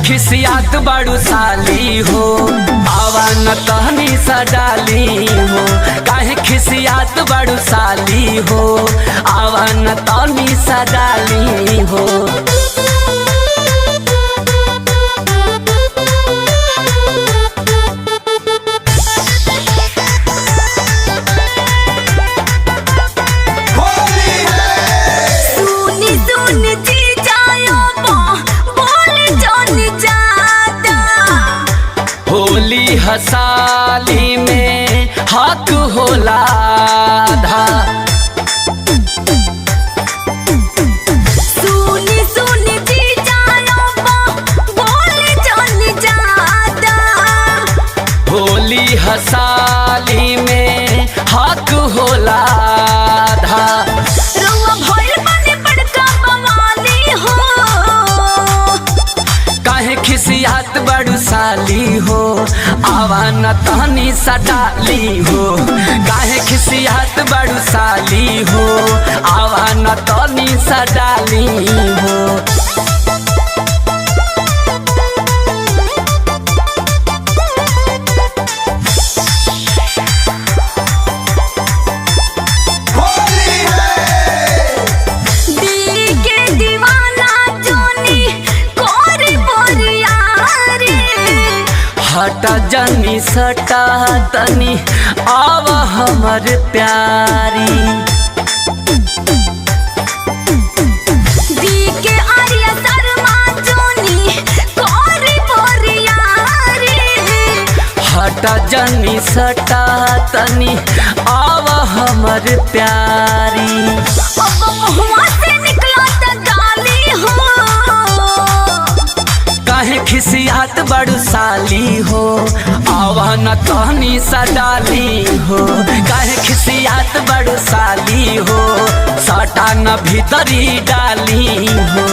खिसियात बड़ू साली हो आवा न तहनी सजाली हो। काहे खिसियात बड़ू साली हो आवा न तहनी सजाली हो। होली हसाली में हक होला आधा। सुनी सुनी जी जानो बोले जानी जादा। होली हसाली में हक होला आधा। रुआ भइल बने बड़का बवाली हो। काहे खिसियात बड़ू साली हो आवा न तहनी सडाली हो। काहे खिसियात बड़ू साली हो आवा न तहनी सडाली हो। हटा जनी सटा तनी आव हमर प्यारी। दी के आर्या शर्मा जोनी कोरी बोरियारी। हटा जनी सटा तनी आव हमर प्यारी। अब मुहवा से निकला त गाली हो। काहे खिसियात बड़ू साली हो आवा न तहनी सडाली हो। काहे खिसियात बड़ू साली हो सटा न भीतरी डाली हो।